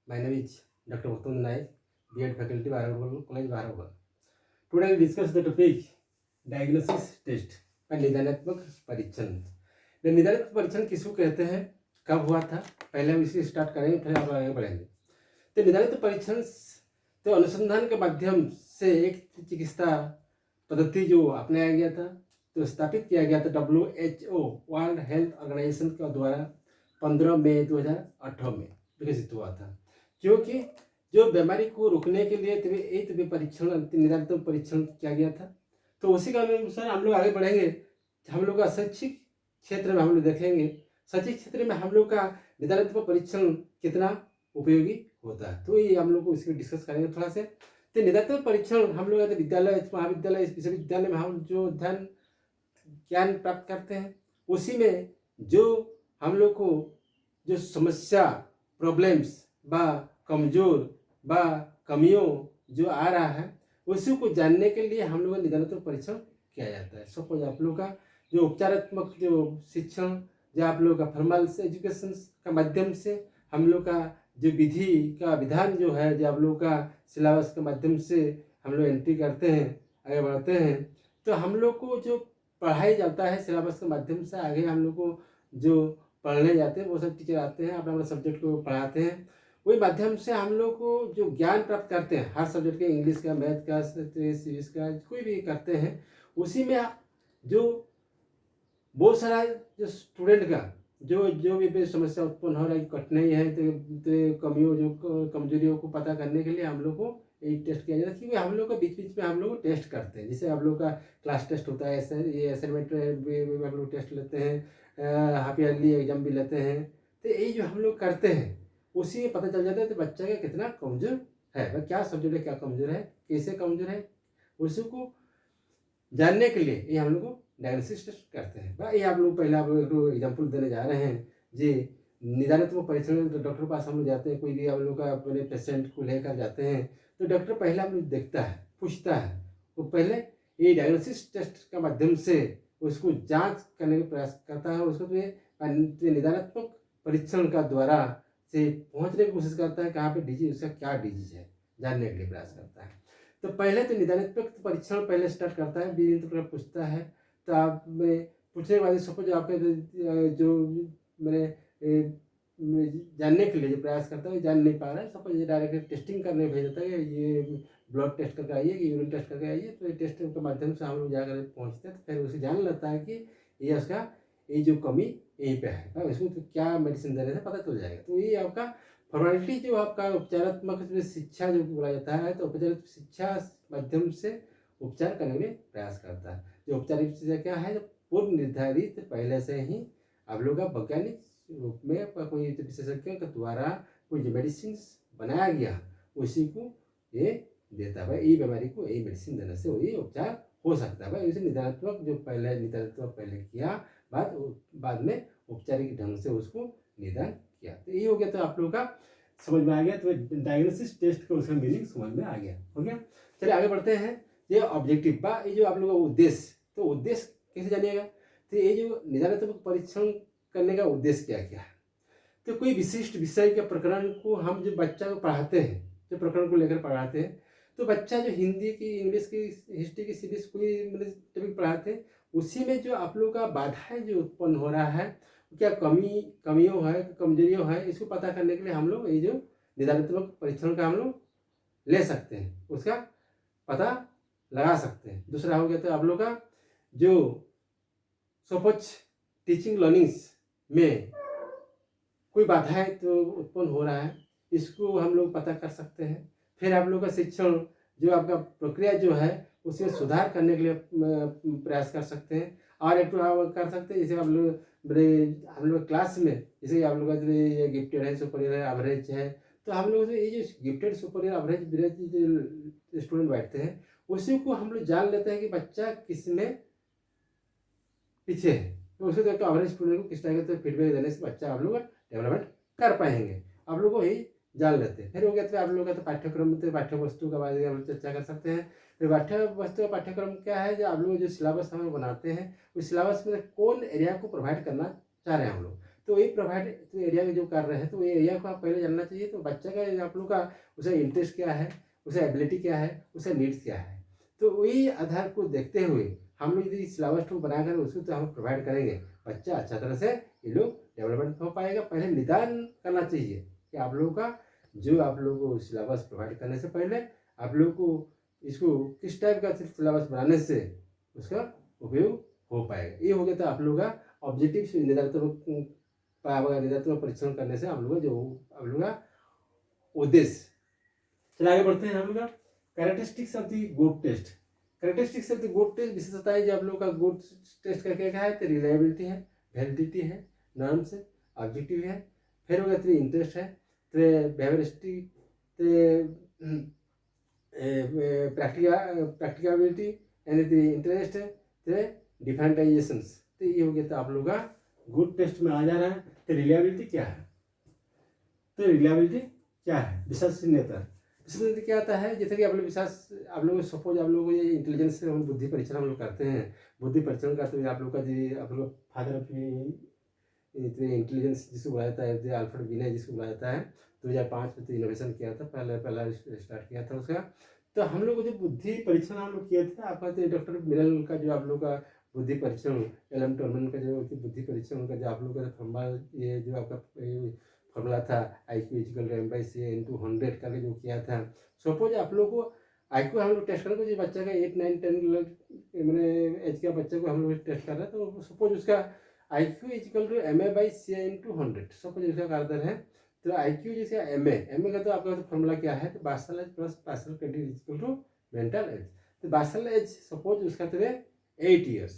My name is Dr. Bhaktivinoda Naik, B.Ed faculty, Baharagol College, Baharagol. Today we discuss the topic diagnosis test और निदानात्मक परीक्षण। निदानात्मक परीक्षण किसको कहते हैं, कब हुआ था, पहले हम इसे स्टार्ट करेंगे फिर आप आगे बढ़ेंगे। तो निदानात्मक परीक्षण तो अनुसंधान के माध्यम से एक चिकित्सा पद्धति जो अपनाया गया था, तो स्थापित किया गया था WHO वर्ल्ड हेल्थ ऑर्गेनाइजेशन के द्वारा 15 मई 2018 में विकसित हुआ था। क्योंकि जो बीमारी को रोकने के लिए तभी परीक्षण निदानात्मक परीक्षण किया गया था। तो उसी का अनुसार हम लोग आगे बढ़ेंगे। हम लोग का शैक्षिक क्षेत्र में हम लोग देखेंगे, शैक्षिक क्षेत्र में हम लोग का निदानात्मक परीक्षण कितना उपयोगी होता है, तो ये हम लोग को इसमें डिस्कस करेंगे थोड़ा से। तो निदानात्मक परीक्षण हम लोग विद्यालय, महाविद्यालय, विश्वविद्यालय में हम जो अध्ययन ज्ञान प्राप्त करते हैं, उसी में जो हम लोग को जो समस्या, प्रॉब्लम्स बा कमजोर बा कमियों जो आ रहा है, उसी को जानने के लिए हम लोग निदानात्मक परीक्षण किया जाता है। सपोज आप लोग का जो उपचारात्मक जो शिक्षण, जो आप लोग का फॉर्मल एजुकेशन का माध्यम से हम लोग का जो विधि का विधान जो है, जो आप लोग का सिलेबस के माध्यम से हम लोग एंट्री करते हैं, आगे बढ़ते हैं, तो हम लोग को जो पढ़ाई जाता है सिलेबस के माध्यम से, आगे हम लोग को जो पढ़ने जाते हैं वो सब टीचर आते हैं, अपना अपना सब्जेक्ट को पढ़ाते हैं, वही माध्यम से हम लोग को जो ज्ञान प्राप्त करते हैं हर सब्जेक्ट के, इंग्लिश का, मैथ का, सीरीज का, कोई भी करते हैं, उसी में जो बहुत सारा जो स्टूडेंट का जो भी समस्या उत्पन्न हो रहा है, कठिनाई है, तो कमियों जो कमजोरियों को पता करने के लिए हम लोग को एक टेस्ट किया जाता है। क्योंकि हम लोग का बीच बीच में हम लोग टेस्ट करते हैं, जैसे आप लोग का क्लास टेस्ट होता है, ये असाइनमेंट हम लोग टेस्ट लेते हैं, हाफ ईयरली एग्जाम भी लेते हैं। तो ये जो हम लोग करते हैं उसी में पता चल जाता है तो बच्चा का कितना कमजोर है, वह क्या सब्जेक्ट है, क्या कमजोर है, कैसे कमजोर है, उसी को जानने के लिए ये हम लोग को डायग्नोसिस टेस्ट करते हैं। भाई आप लोग पहले आप लोग एग्जाम्पल देने जा रहे हैं जी। निदानात्मक परीक्षण तो डॉक्टर पास हम लोग जाते हैं, कोई भी आप लोग का अपने पेशेंट को लेकर जाते हैं, तो डॉक्टर पहले हम लोग देखता है, पूछता है, वो पहले ये डायग्नोसिस टेस्ट के माध्यम से उसको जांच करने का प्रयास करता है, उसको निदानात्मक परीक्षण का द्वारा से पहुंचने की कोशिश करता है कहाँ पे डिजीज, उसका क्या डिजीज है जानने के लिए प्रयास करता है। तो पहले तो निदानात्मक परीक्षण पहले स्टार्ट करता है, विभिन्न प्रकार पूछता है। तो आप में पूछने के बाद सपोज आपके जो मैंने जानने के लिए जो प्रयास करता है जान नहीं पा रहा है, सपोज ये डायरेक्ट टेस्टिंग करने भेज देता है कि ये ब्लड टेस्ट करके आइए, कि यूरिन टेस्ट करके आइए, तो टेस्ट के माध्यम से हम लोग जाकर पहुँचते हैं, तो फिर उसे जान लेता है कि ये उसका ये जो कमी यहीं पे है, इसमें तो क्या मेडिसिन देने से पता चल जाएगा। तो ये आपका फॉर्मेलिटी जो आपका उपचारात्मक शिक्षा जो बोला जाता है, तो उपचारात्मक शिक्षा माध्यम से उपचार करने में प्रयास करता है। जो उपचारिक शिक्षा क्या है, पूर्व निर्धारित पहले से ही आप लोग का वैज्ञानिक रूप में कोई विशेषज्ञ के द्वारा कोई जो मेडिसिन बनाया गया उसी को ये देता है, भाई ये बीमारी को यही मेडिसिन देने से वही उपचार हो सकता है। भाई उसे निदानात्मक जो निदानात्मक पहले किया, बाद में औपचारिक ढंग से उसको निदान किया। तो ये हो गया, तो आप लोगों का समझ में आ गया, तो डायग्नोसिस टेस्ट का उसका मीनिंग समझ में आ गया, हो गया। चलिए आगे बढ़ते हैं। ये ऑब्जेक्टिव बा, ये जो आप लोगों का उद्देश्य, तो उद्देश्य कैसे जानिएगा, तो ये जो निदानात्मक परीक्षण करने का उद्देश्य क्या क्या है, तो कोई विशिष्ट विषय के प्रकरण को हम जो बच्चा को पढ़ाते हैं, जो प्रकरण को लेकर पढ़ाते हैं, तो बच्चा जो हिंदी की, इंग्लिश की, हिस्ट्री की सीरीज कोई मतलब टॉपिक पढ़ाते हैं, उसी में जो आप लोग का बाधाएं जो उत्पन्न हो रहा है, क्या कमियों है, कमजोरियों है, इसको पता करने के लिए हम लोग ये जो निदानात्मक परीक्षण का हम लोग ले सकते हैं, उसका पता लगा सकते हैं। दूसरा हो गया तो आप लोग का जो सपोज टीचिंग लर्निंग्स में कोई बाधाएं तो उत्पन्न हो रहा है, इसको हम लोग पता कर सकते हैं। फिर आप लोग का शिक्षण जो आपका प्रक्रिया जो है उसमें सुधार करने के लिए प्रयास कर सकते हैं। और एक कर सकते हैं, जैसे आप लोग हम लोग क्लास में, जैसे आप लोग का जो ये गिफ्टेड है, सुपरियर है, एवरेज है, तो हम लोग ये जो गिफ्टेड, सुपरियर, एवरेज जो स्टूडेंट बैठते हैं, उसी को हम लोग जान लेते हैं कि बच्चा किस में पीछे है, तो उसे देखकर एवरेज स्टूडेंट को किस तरह के फीडबैक देने से बच्चा आप लोग डेवलपमेंट कर पाएंगे, आप लोग को यही जान लेते हैं। फिर हो गया तो आप लोग का तो पाठ्यक्रम, तो पाठ्य वस्तु के बारे में हम चर्चा कर सकते हैं। फिर पाठ्य वस्तु का पाठ्यक्रम क्या है, जो आप लोग जो सिलेबस हम बनाते हैं, उस सिलेबस में कौन एरिया को प्रोवाइड करना चाह रहे हैं हम लोग, तो ये प्रोवाइड तो एरिया में जो कर रहे हैं तो ये एरिया को आप पहले जानना चाहिए। तो बच्चा का आप लोग का उसे इंटरेस्ट क्या है, उसे एबिलिटी क्या है, उसे नीड्स क्या है, तो वही आधार को देखते हुए हम लोग यदि सिलेबस को बनाकर उसको तो हम प्रोवाइड करेंगे, बच्चा अच्छा तरह से ये लोग डेवलपमेंट हो पाएगा। पहले निदान करना चाहिए कि आप लोगों का जो आप लोगों को सिलेबस प्रोवाइड करने से पहले आप लोग को इसको किस टाइप का सिलेबस बनाने से उसका उपयोग हो पाएगा। ये हो गया था आप लोग का ऑब्जेक्टिव निर्धारित परीक्षण करने से आप लोग जो आप लोग का उद्देश्य। चलिए आगे बढ़ते हैं हम लोग का characteristics of the good test. Characteristics of the good test विशेषताएं जो आप लोग का गुड टेस्ट का क्या है, तो रिलायबिलिटी है, वैलिडिटी है, नॉर्म्स है, ऑब्जेक्टिव है, फिर हो गया तो इंटरेस्ट है, तो बेहवरिस्टिक, तो प्रैक्टिकबिलिटी यानी इंटरेस्ट है, तो डिफरेंटाइजेशंस। तो ये हो गया तो आप लोग का गुड टेस्ट में आ जा रहा है। तो रिलायबिलिटी क्या है, तो रिलायबिलिटी क्या है, विश्वसनीयता। विश्वसनीयता क्या आता है, जैसे कि आप लोग विश्वास आप लोग सपोज आप लोग ये इंटेलिजेंस से हम बुद्धि परीक्षण हम लोग करते हैं, बुद्धि परीक्षण करते हुए आप लोग का जो आप लोग फादर ऑफ इंटेलिजेंस जिसको बोला जाता है, अल्फ्रेड बिने जिसको बोला जाता है, 2005 में तो इनोवेशन किया था, पहला स्टार्ट किया था उसका। तो हम लोग जो बुद्धि परीक्षण हम लोग किए थे, आपका तो डॉक्टर मिरल का जो आप लोग का बुद्धि परीक्षण, एलएम टर्मन का जो बुद्धि परीक्षण का जो आप लोग का फॉर्मूला, ये जो आपका फॉर्मूला था IQ इक्वल टू m/c/100 करके जो किया था। सपोज आप लोग को IQ हम लोग टेस्ट करें, तो जो बच्चा का 8, 9, 10 मैंने एज का बच्चे को हम लोग टेस्ट कर रहे हैं, तो सपोज उसका IQ equal to ma/c/100 suppose उसका कारदर है। तो IQ जैसे ma का तो आपका फॉर्मूला क्या है, तो basal age plus partial credit equal to mental age. तो बार्सल एज सपोज उसका तो 8 ईयर्स,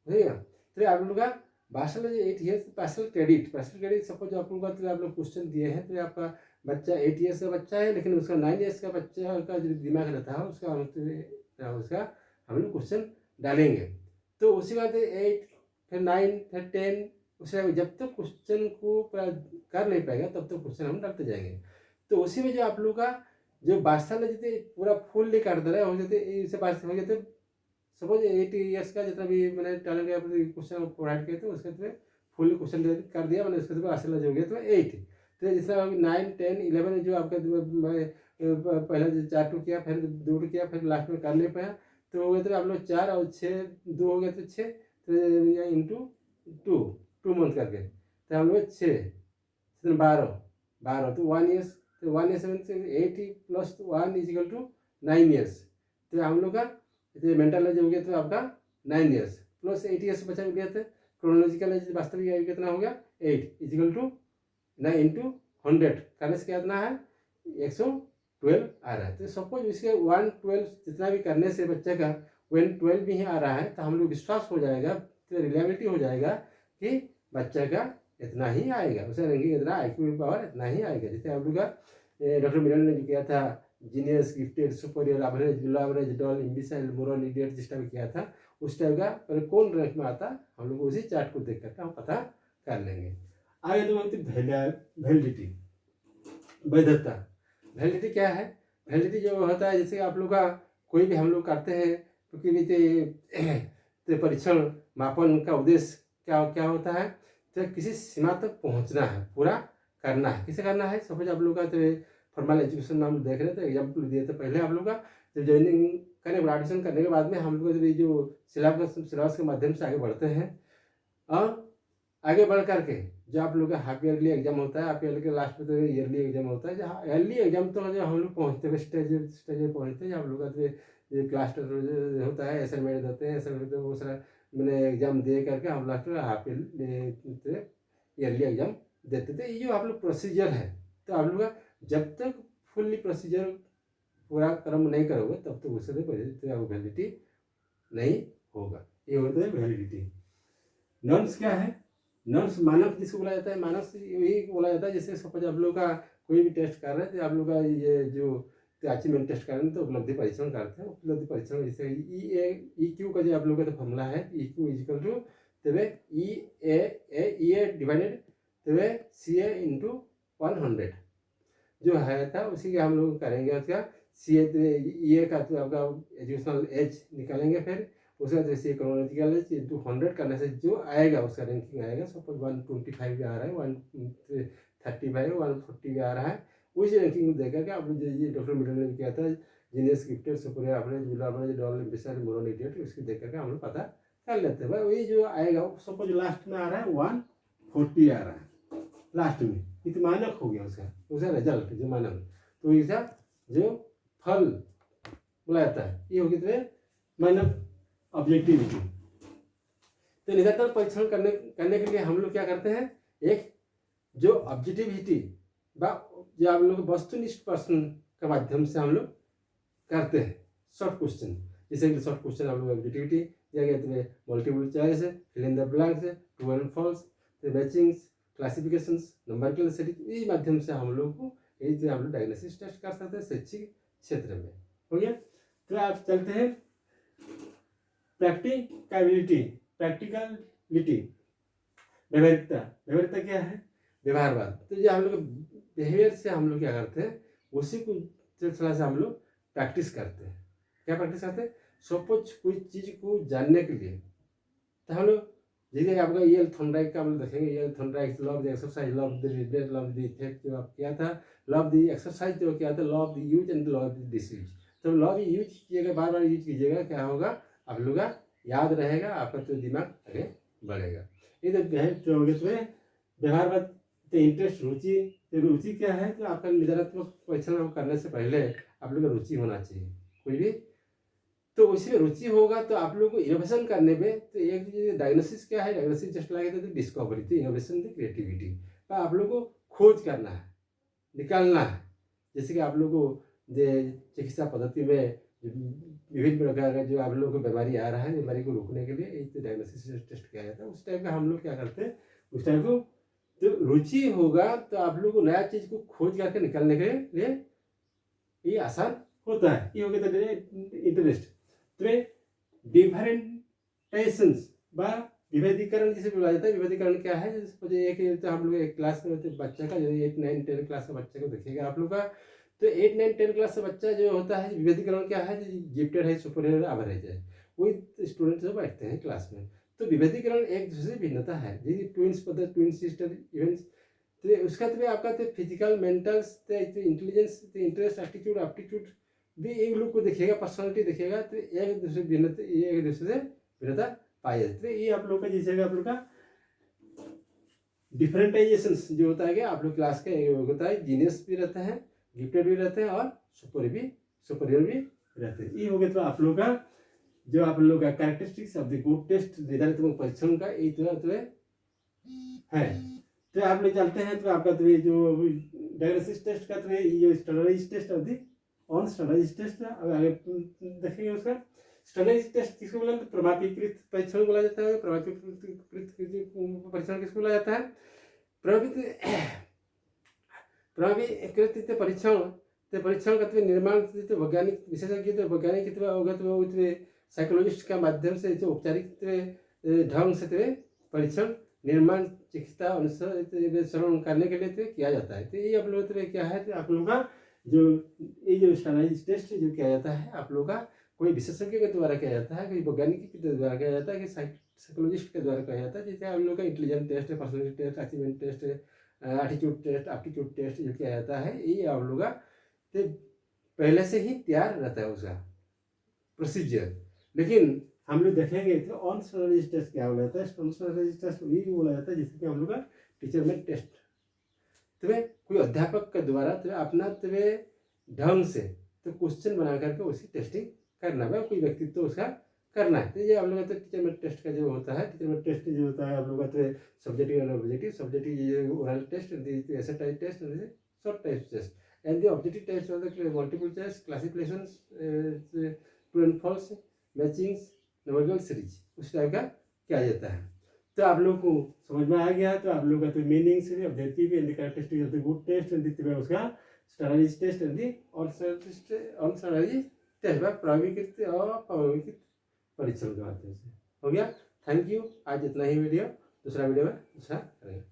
ठीक है। तो आप लोग का basal age 8 years, partial credit suppose आप लोग का तो आप लोग क्वेश्चन दिए हैं, तो आपका बच्चा 8 ईयर्स का बच्चा है, लेकिन उसका 9 ईयर्स का बच्चा का जो दिमाग रहता है उसका हम लोग क्वेश्चन डालेंगे। तो उसी बात 8 फिर 9 फिर 10, उससे जब तक क्वेश्चन को कर नहीं पाएगा तब तक क्वेश्चन हम डालते जाएंगे। तो उसी में जो आप लोग का जो बादशाह जैसे पूरा फुल कर दे रहा है हो जाते इससे बात हो जाते, सपोज 8 ईयर्स का जितना भी मैंने टैलेंट या क्वेश्चन प्रोवाइड किया, तो उसके तो फुल क्वेश्चन कर दिया मैंने, उसके तो बादशाह जो हो गया तो 8। तो जिस तरह 9, 10, 11 जो आपका पहला 4 टू किया, फिर 2 टू किया, फिर लास्ट में कर नहीं पाया, तो हो गया तो आप लोग 4 और 6 2 हो गया तो 6, तो इंटू 2 मंथ करके, तो हम लोग 6 12 तो 1 ईयर्स, तो 1 years mean 8 plus 1 equal to 9 years. तो हम लोग का मेंटल एज हो गया तो आपका 9 ईयर्स प्लस 8 ईयर्स बचा गया था। क्रोनोलॉजिकल एज वास्तविक आयु कितना हो गया 8 इजिकल टू 9 इंटू 100 करने से कितना है 112 आ रहा है। तो सपोज इसके 112 जितना भी करने से बच्चे का 112 भी ही आ रहा है, तो हम लोग विश्वास हो जाएगा, तो रिलायबिलिटी हो जाएगा कि बच्चे का इतना ही आएगा, उसे रैंकिंग इतना IQ पावर इतना ही आएगा। जैसे हम लोग का डॉक्टर मिरल ने जो किया था genius, gifted, superior, average, below average, dull, imbecile, moron, idiot जिस टाइप किया था, उस टाइप का पर कौन रैंक में आता हम लोग उसी चार्ट को देख करके हम पता कर लेंगे। आगे तो बोलते वैलिडिटी, वैधता। वैलिडिटी क्या है, वैलिडिटी जो होता है जैसे आप लोग का कोई भी हम लोग करते हैं तो कि परीक्षण मापन का उद्देश्य क्या क्या होता है, तो किसी सीमा तक पहुंचना है, पूरा करना है। किसे करना है, सपोज आप लोग का तो फॉर्मल एजुकेशन हम देख रहे थे, एग्जाम्पल दिए थे पहले आप लोग का, तो ज्वाइनिंग करने एडमिशन करने के बाद में हम लोग जो सिलेबस के माध्यम से आगे बढ़ते हैं, और आगे बढ़ करके जो आप लोग का हाफ ईयरली एग्जाम होता है, हाफ ईयरली के लास्ट में तो ईयरली एग्जाम होता है, जहाँ ईयरली एग्जाम तो जो हम लोग पहुँचते हैं स्टेज में पहुँचते हैं, आप लोग का जो क्लास टेस्ट होता है, असाइनमेंट देते हैं, असाइनमेंट वो सारा मैंने एग्जाम दे करके हम लास्ट में हाफ ईयरली एग्जाम देते थे। ये जो आप लोग प्रोसीजर है, तो आप लोग का जब तक फुल्ली प्रोसीजर पूरा क्रम नहीं करोगे तब तक उससे वैलिडिटी नहीं होगा। ये होता है वैलिडिटी। नॉर्म्स क्या है, नॉर्म्स मानक जिसको बोला जाता है, मानक यही बोला जाता है। जैसे सपोज आप लोग का कोई भी टेस्ट कर रहे हैं, तो आप लोग का ये जो अचीवमेंट टेस्ट कर रहे हैं तो उपलब्धि परीक्षण करते हैं। उपलब्धि परीक्षण जैसे EQ का जो आप लोग का तो फॉर्मूला है, EQ equal to EA divided CA into 100 जो है था, उसी के हम लोग करेंगे। उसका CA EA का तो आपका एजुकेशनल एज निकालेंगे, फिर उसके बाद जैसे क्रोनोलॉजिकल इंटू 100 करने से जो आएगा उसका रैंकिंग आएगा। सपोज 125 भी आ रहा है, 135, 140 भी आ रहा है, उसी रैंकिंग देख करके आप ये डॉक्टर मिडल ने किया था जीनियस गिफ्टेड सुपीरियर आपने डॉल एम्बिशन मोरल इडियट, उसकी देख करके हम लोग पता कर लेते हैं भाई वही जो आएगा। सपोज लास्ट में आ रहा है 140 आ रहा है लास्ट में, इतना मानक हो गया उसका रिजल्ट जो मानक, तो इसका जो फल बोला जाता है ये हो गया मानक ऑब्जेक्टिविटी। तो निरंतर परीक्षण करने के लिए हम लोग क्या करते हैं, एक जो ऑब्जेक्टिविटी जो आप लोग वस्तुनिष्ठ प्रश्न के माध्यम से हम लोग करते हैं शॉर्ट क्वेश्चन, जैसे कि शॉर्ट क्वेश्चन हम लोग ऑब्जेक्टिविटी दिया गया तो मल्टीपल चॉइस है, फिल इन द ब्लैंक्स है, ट्रू एंड फॉल्स, तो मैचिंग्स, क्लासिफिकेशंस, नंबरिकल स्टडी, इस माध्यम से हम लोग को यही जो हम लोग डायग्नोसिस टेस्ट कर सकते हैं शैक्षिक क्षेत्र में। हो गया। तो आप चलते हैं प्रैक्टिकलिटी, प्रैक्टिकलिटी, व्यवहारिकता। व्यवहारिकता क्या है, व्यवहारवाद। तो जो हम लोग बिहेवियर से हम लोग क्या करते हैं उसी को थोड़ा सा हम लोग प्रैक्टिस करते हैं। क्या प्रैक्टिस करते हैं, सपोज कोई चीज़ को जानने के लिए तो हम लोग जैसे आपका ये थॉर्नडाइक का हम लोग देखेंगे, ये Thorndike law of the exercise, law of the reader, law of the effect जो आप किया था, लॉ ऑफ द एक्सरसाइज जो किया था, law of the use and law of the disuse. तो लॉ ऑफ यूज कीजिएगा, बार बार यूज कीजिएगा, क्या होगा आप लोग का याद रहेगा, आपका तो दिमाग आगे बढ़ेगा। ये तो हो गया तुम्हें व्यवहारवाद। तो इंटरेस्ट, रुचि, तो रुचि क्या है, तो आपका निदानात्मक परीक्षण करने से पहले आप लोग का रुचि होना चाहिए कोई भी, तो उसी में रुचि होगा तो आप लोग को इनोवेशन करने में, तो एक डायग्नोसिस क्या है, डायग्नोसिस जस्ट लगे तो डिस्कवरी, तो इनोवेशन द क्रिएटिविटी, तो आप लोग को खोज करना है, निकालना है। जैसे कि आप लोग को चिकित्सा पद्धति में विभिन्न प्रकार का जो आप लोग को बीमारी आ रहा है, बीमारी को रोकने के लिए एक डायग्नोसिस टेस्ट किया जाता है, उस टाइप का हम लोग क्या करते हैं, उस टाइप को तो रुचि होगा तो आप लोग को नया चीज को खोज करके निकालने के लिए ये आसान होता है। ये हो गया इंटरेस्ट। तो डिफरेंटेशंस व विभेदीकरण जिसे बोला जाता है। विभेदीकरण क्या है, जैसे एक तो हम लोग एक क्लास में बच्चा का जो 8, 9, 10 क्लास का बच्चे को देखिएगा आप लोग का, तो 8, 9, 10 क्लास का बच्चा जो होता है, विभेदीकरण क्या है, गिफ्टेड है, सुपीरियर है, एवरेज है, वही स्टूडेंट जो बैठते हैं क्लास में। तो विभेदीकरण एक दूसरे से भिन्नता है, जैसे ट्विंस पद्धति, ट्विन सिस्टर इवेंट्स, तो उसका तो आपका तो physical, mental, intelligence, interest, aptitude, aptitude भी एक लोग को देखिएगा, पर्सनालिटी देखिएगा, तो एक दूसरे भिन्नता, ये एक दूसरे से भिन्नता पाई जाती है। ये आप लोग का जैसे आप लोग का डिफरेंटाइजेशन जो होता है कि आप लोग क्लास का होता है, जीनियस भी रहते हैं, गिफ्टेड भी रहते हैं और सुपीरियर भी रहते हैं। ये हो गया तो आप लोग का जो आप लोग का characteristics of the good test निर्धारित परीक्षण का इतना तो है। तो आप लोग जानते हैं तो आपका तो ये जो डायग्नोसिस टेस्ट का तो ये जो standardised test of the on standardised test आगे देखेंगे। उसका स्टैंडर्डाइज्ड टेस्ट किसको बोला, तो प्रमाणीकृत परीक्षण बोला जाता है। प्रमाणीकृत परीक्षण किसको बोला जाता है, प्रमाणीकृत परीक्षण का निर्माण वैज्ञानिक विशेषज्ञ, वैज्ञानिक होगा तो साइकोलॉजिस्ट का माध्यम से जो औपचारिक ढंग से परीक्षण निर्माण चिकित्सा अनुसरण करने के लिए किया जाता है। तो ये आप लोग क्या है, तो आप लोगों का जो ये जो स्टैंडर्डाइज्ड टेस्ट जो किया जाता है आप लोगों का कोई विशेषज्ञ के द्वारा किया जाता है, कोई वैज्ञानिक के द्वारा किया जाता है, कि साइकोलॉजिस्ट के द्वारा किया जाता है। जैसे आप लोग का intelligence test, personality test, achievement test, attitude test, aptitude test जो किया जाता है, ये आप लोग का तो पहले से ही तैयार रहता है उसका प्रोसीजर। लेकिन हम लोग देखेंगे तो ऑन स्टैंडर्डाइज्ड टेस्ट क्या बोला जाता है, ऑन स्टैंडर्डाइज्ड टेस्ट ये बोला जाता है जैसे कि हम लोग का टीचर में टेस्ट, तुम्हें कोई अध्यापक के द्वारा तुम्हें अपना ढंग से तो क्वेश्चन बना करके उसकी टेस्टिंग करना है, कोई व्यक्तित्व उसका करना है। तो ये आप लोग का तो टीचर में टेस्ट का जो होता है, टीचर में टेस्ट जो होता है आप लोग का तो सब्जेक्टिव एंड ऑब्जेक्टिव, सब्जेक्टिव ये oral test, SA test, short test, and the objective test of the multiple choice, classification, true and false, matchings, numerical series, उस टाइप का किया जाता है। तो आप लोग को समझ में आ गया। तो आप लोग का तो मीनिंग से objective and the characteristic of the good test and the उसका standardised test and the on standardised test by प्रमाणीकृत और अप्रमाणित परीक्षण के माध्यम से हो गया। Thank you. आज इतना ही वीडियो, दूसरा वीडियो में दूसरा करेंगे।